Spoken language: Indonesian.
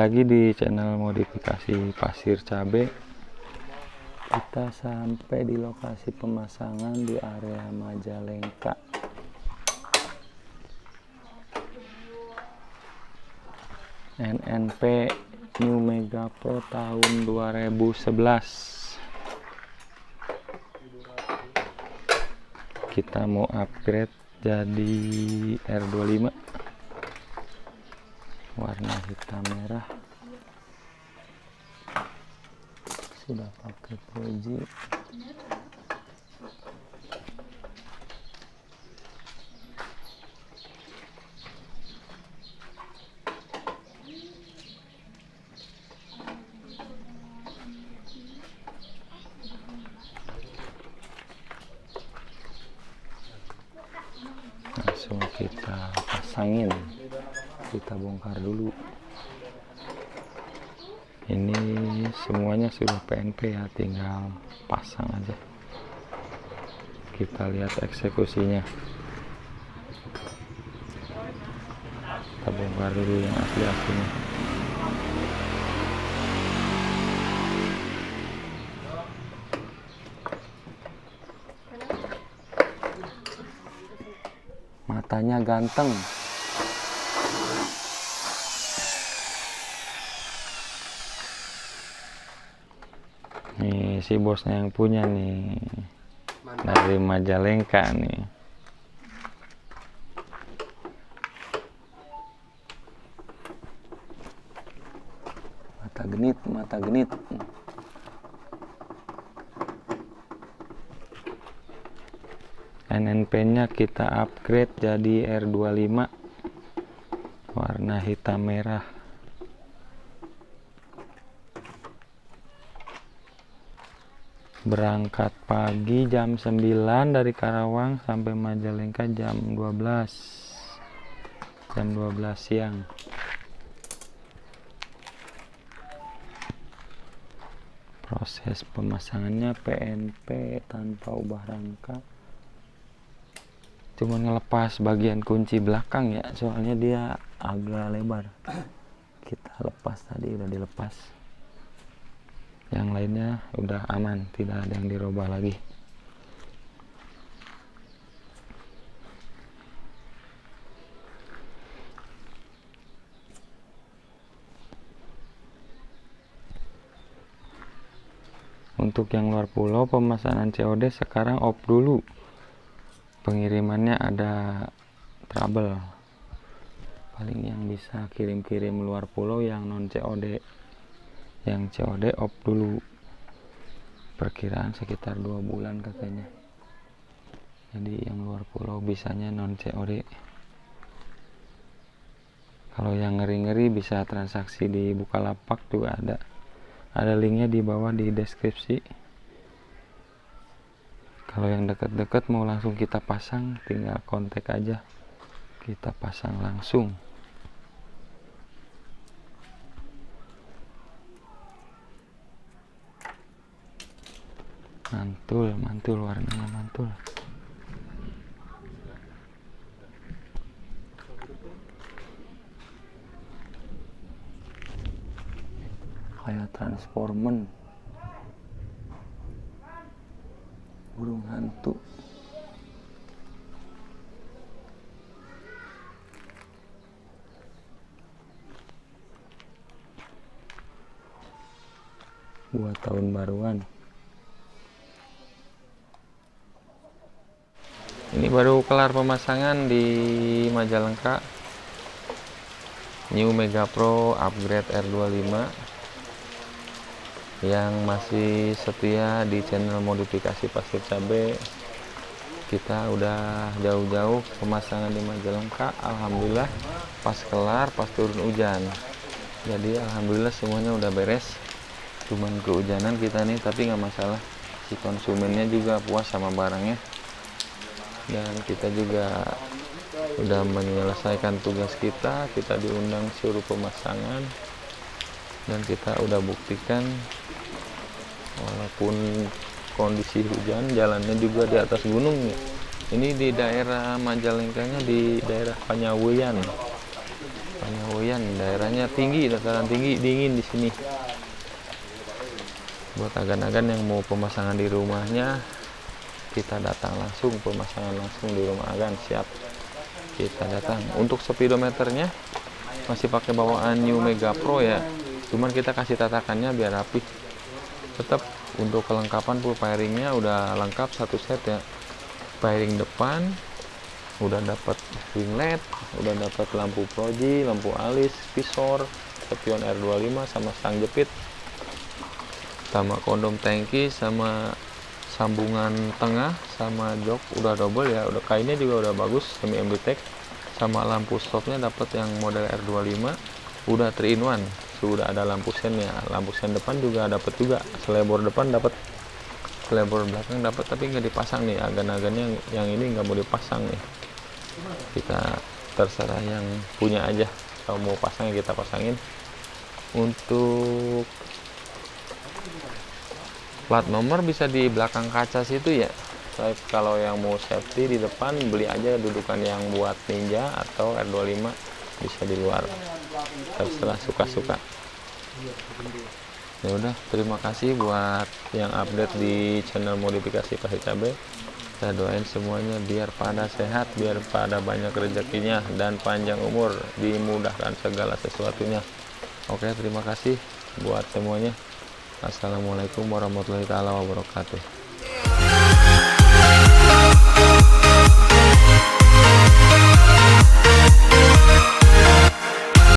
lagi di channel modifikasi pasir cabe. Kita sampai di lokasi pemasangan di area Majalengka. NNP New Mega Pro tahun 2011. Kita mau upgrade jadi R25 warna hitam merah. Sudah pakai Fuji. Langsung kita pasangin, kita bongkar dulu. Ini semuanya sudah PNP ya, tinggal pasang aja. Kita lihat eksekusinya. Kita bongkar dulu yang asli-aslinya. Matanya ganteng. Nih si bosnya yang punya nih, dari Majalengka nih. Mata genit. NNP-nya kita upgrade jadi R25 warna hitam merah. Berangkat pagi jam 9 dari Karawang sampai Majalengka jam 12 siang. Proses pemasangannya PNP tanpa ubah rangka, cuma ngelepas bagian kunci belakang ya, soalnya dia agak lebar. Kita lepas tadi, udah dilepas. Yang lainnya udah aman, tidak ada yang dirubah lagi. Untuk yang luar pulau, pemesanan COD sekarang off dulu. Pengirimannya ada trouble. Paling yang bisa kirim-kirim luar pulau yang non COD. Yang COD off dulu, perkiraan sekitar 2 bulan katanya. Jadi yang luar pulau bisanya non COD. Kalau yang ngeri-ngeri bisa transaksi di Bukalapak juga ada linknya di bawah di deskripsi. Kalau yang dekat-dekat mau langsung kita pasang, tinggal kontak aja, kita pasang langsung. Mantul, warnanya mantul. Kayak transformer, burung hantu. Buat tahun baruan. Ini baru kelar pemasangan di Majalengka. New Mega Pro upgrade R25. Yang masih setia di channel modifikasi pasir cabe, kita udah jauh-jauh pemasangan di Majalengka. Alhamdulillah pas kelar, pas turun hujan. Jadi alhamdulillah semuanya udah beres. Cuman kehujanan kita nih, tapi nggak masalah. Si konsumennya juga puas sama barangnya. Dan kita juga udah menyelesaikan tugas kita diundang suruh pemasangan, dan kita udah buktikan walaupun kondisi hujan, jalannya juga di atas gunung ya. Ini di daerah Majalengkanya, di daerah Panyaweyan Kamoyan, daerahnya tinggi, dataran tinggi, dingin di sini. Buat agan-agan yang mau pemasangan di rumahnya, kita datang langsung, pemasangan langsung di rumah agan, siap kita datang. Untuk speedometernya masih pakai bawaan New Mega Pro ya, cuman kita kasih tatakannya biar rapi. Tetap untuk kelengkapan full fairingnya udah lengkap satu set ya. Fairing depan udah dapat wing LED, udah dapat lampu proji, lampu alis, visor, spion R25 sama stang jepit, sama kondom tangki, sama sambungan tengah, sama jok udah double ya, udah kainnya juga udah bagus semi MDTEK, sama lampu stopnya dapat yang model R25, udah 3-in-1, sudah ada lampu sennya, lampu sen depan juga dapat juga, selebor depan dapat, selebor belakang dapat, tapi nggak dipasang nih, agan-agannya yang ini nggak mau dipasang nih, kita terserah yang punya aja, kalau mau pasang kita pasangin. Untuk plat nomor bisa di belakang kaca situ ya. Kalau yang mau safety di depan, beli aja dudukan yang buat Ninja atau R25, bisa di luar, terserah suka-suka. Ya udah, terima kasih buat yang update di channel modifikasi Pasir Cabe. Saya doain semuanya biar pada sehat, biar pada banyak rezekinya dan panjang umur, dimudahkan segala sesuatunya. Oke, terima kasih buat semuanya. Assalamualaikum warahmatullahi wabarakatuh.